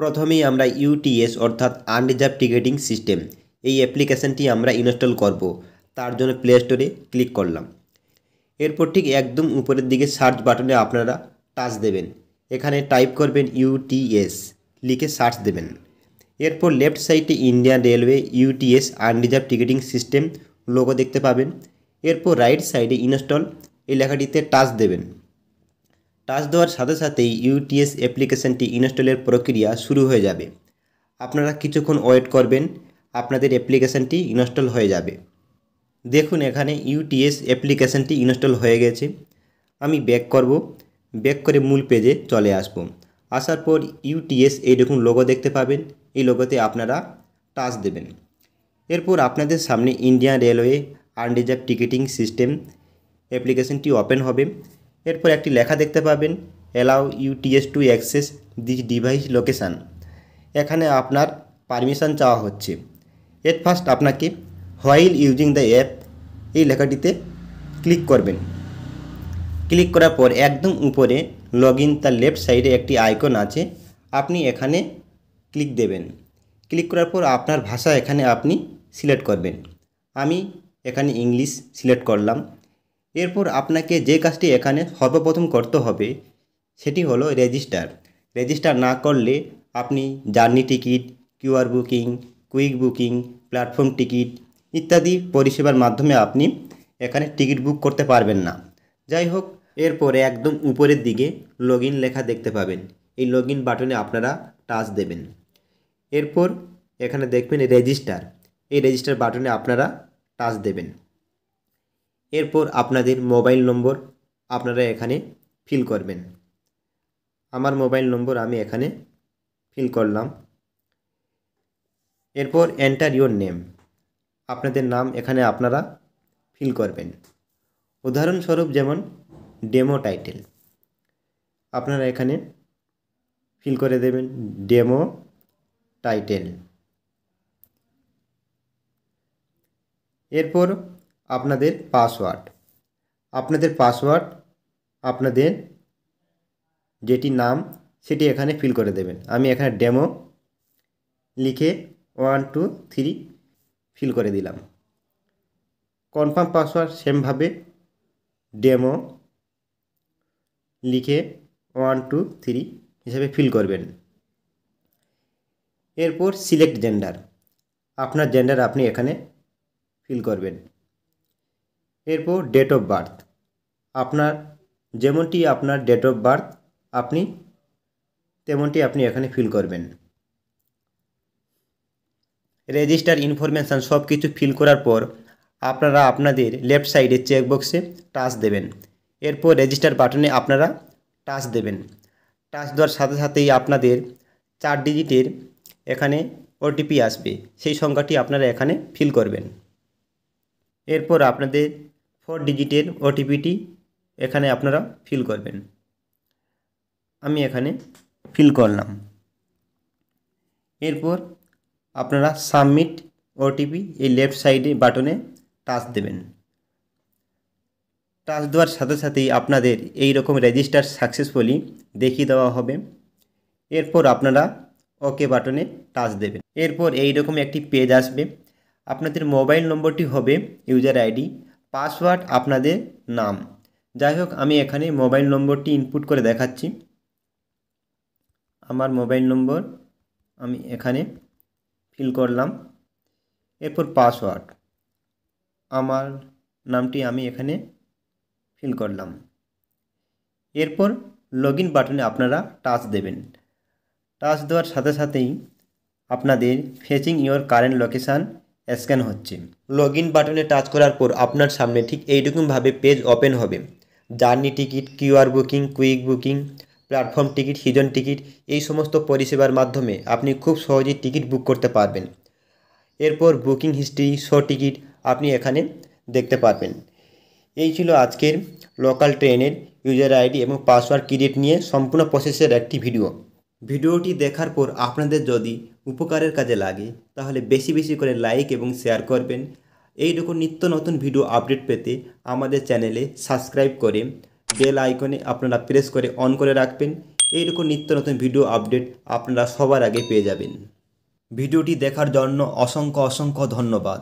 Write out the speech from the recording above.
প্রথমেই আমরা ইউটিএস অর্থাৎ আনরিজার্ভ টিকেটিং সিস্টেম এই অ্যাপ্লিকেশনটি আমরা ইনস্টল করব। তার জন্য প্লে স্টোরে ক্লিক করলাম। এরপর ঠিক একদম উপরের দিকে সার্চ বাটনে আপনারা টাচ দেবেন। এখানে টাইপ করবেন ইউটিএস, লিখে সার্চ দেবেন। এরপর লেফট সাইডে Indian railway UTS unreserved ticketing system logo দেখতে পাবেন। এরপর রাইট সাইডে ইনস্টল এই লেখাটিতে টাচ দেবেন। টাচ দেওয়ার সাথে সাথেই ইউটিএস অ্যাপ্লিকেশনটি ইনস্টলের প্রক্রিয়া শুরু হয়ে যাবে। আপনারা কিছুক্ষণ ওয়েট করবেন, আপনাদের অ্যাপ্লিকেশনটি ইনস্টল হয়ে যাবে। দেখুন এখানে ইউটিএস অ্যাপ্লিকেশনটি ইনস্টল হয়ে গেছে। আমি ব্যাক করব, ব্যাক করে মূল পেজে চলে আসব। আসার পর ইউটিএস এইরকম লোগো দেখতে পাবেন, এই লোগোতে আপনারা টাচ দেবেন। এরপর আপনাদের সামনে Indian railway unreserved ticketing system অ্যাপ্লিকেশনটি ওপেন হবে। এরপর একটি লেখা দেখতে পাবেন, allow UTS to access this device location. এখানে আপনার পারমিশন চাওয়া হচ্ছে। এট ফার্স্ট আপনাকে হোয়াইল ইউজিং দ্য অ্যাপ এই লেখাটিতে ক্লিক করবেন। ক্লিক করার পর একদম উপরে লগ ইন তার লেফট সাইডে একটি আইকন আছে, আপনি এখানে ক্লিক দেবেন। ক্লিক করার পর আপনার ভাষা এখানে আপনি সিলেক্ট করবেন। আমি এখানে ইংলিশ সিলেক্ট করলাম। এরপর আপনাকে যে কাজটি এখানে সর্বপ্রথম করতে হবে সেটি হলো রেজিস্টার। রেজিস্টার না করলে আপনি journey ticket, QR booking, quick booking, platform ticket ইত্যাদি পরিষেবার মাধ্যমে আপনি এখানে টিকিট বুক করতে পারবেন না। যাই হোক, এরপরে একদম উপরের দিকে লগ ইন লেখা দেখতে পাবেন, এই লগ ইন বাটনে আপনারা টাচ দেবেন। এরপর এখানে দেখবেন রেজিস্টার, এই রেজিস্টার বাটনে আপনারা টাচ দেবেন। এরপর আপনাদের মোবাইল নম্বর আপনারা এখানে ফিল করবেন। আমার মোবাইল নম্বর আমি এখানে ফিল করলাম। এরপর এন্টার ইওর নেম, আপনাদের নাম এখানে আপনারা ফিল করবেন। উদাহরণস্বরূপ যেমন ডেমো টাইটেল আপনারা এখানে ফিল করে দেবেন, ডেমো টাইটেল। এরপর আপনাদের পাসওয়ার্ড, আপনাদের যেটি নাম সেটি এখানে ফিল করে দেবেন। আমি এখানে ডেমো লিখে 1 2 3 ফিল করে দিলাম। কনফার্ম পাসওয়ার্ড সেমভাবে ডেমো লিখে 1 2 3 হিসাবে ফিল করবেন। এরপর সিলেক্ট জেন্ডার, আপনার জেন্ডার আপনি এখানে ফিল করবেন। এরপর ডেট অফ বার্থ, আপনার যেমনটি আপনার ডেট অফ বার্থ আপনি তেমনটি আপনি এখানে ফিল করবেন। রেজিস্টার ইনফরমেশান সব কিছু ফিল করার পর আপনারা আপনাদের লেফট সাইডে চেকবক্সে টাচ দেবেন। এরপর রেজিস্টার বাটনে আপনারা টাচ দেবেন। টাচ দেওয়ার সাথে সাথেই আপনাদের 4 ডিজিটের এখানে ওটিপি আসবে, সেই সংখ্যাটি আপনারা এখানে ফিল করবেন। এরপর আপনাদের 4 ডিজিটের ওটিপিটি এখানে আপনারা ফিল করবেন। আমি এখানে ফিল করলাম। এরপর আপনারা সাবমিট ওটিপি এই লেফট সাইডে বাটনে টাচ দেবেন। টাচ দেওয়ার সাথে সাথেই আপনাদের এই রকম রেজিস্টার সাকসেসফুলি দেখিয়ে দেওয়া হবে। এরপর আপনারা ওকে বাটনে টাচ দেবেন। এরপর এই রকম একটি পেজ আসবে। আপনাদের মোবাইল নম্বরটি হবে ইউজার আইডি, পাসওয়ার্ড আপনাদের নাম। যাই হোক, আমি এখানে মোবাইল নম্বরটি ইনপুট করে দেখাচ্ছি। আমার মোবাইল নম্বর আমি এখানে ফিল করলাম। এরপর পাসওয়ার্ড, আমার নামটি আমি এখানে ফিল করলাম। এরপর লগ ইন বাটনে আপনারা টাচ দেবেন। টাচ দেওয়ার সাথে সাথেই আপনাদের fetching your current location scan হচ্ছে। লগ ইন বাটনে টাচ করার পর আপনার সামনে ঠিক এইরকমভাবে পেজ ওপেন হবে। Journey ticket, QR booking, quick booking, platform ticket, season ticket এই সমস্ত পরিষেবার মাধ্যমে আপনি খুব সহজেই টিকিট বুক করতে পারবেন। এরপর বুকিং হিস্ট্রি, শো টিকিট আপনি এখানে দেখতে পারবেন। এই ছিল আজকের লোকাল ট্রেনের ইউজার আইডি এবং পাসওয়ার্ড ক্রিয়েট নিয়ে সম্পূর্ণ প্রসেসের একটি ভিডিও। ভিডিওটি দেখার পর আপনাদের যদি উপকারের কাজে লাগে তাহলে বেশি বেশি করে লাইক এবং শেয়ার করবেন। এইরকম নিত্য নতুন ভিডিও আপডেট পেতে আমাদের চ্যানেলে সাবস্ক্রাইব করে বেল আইকনে আপনারা প্রেস করে অন করে রাখবেন। এইরকম নিত্য নতুন ভিডিও আপডেট আপনারা সবার আগে পেয়ে যাবেন। ভিডিওটি দেখার জন্য অসংখ্য ধন্যবাদ।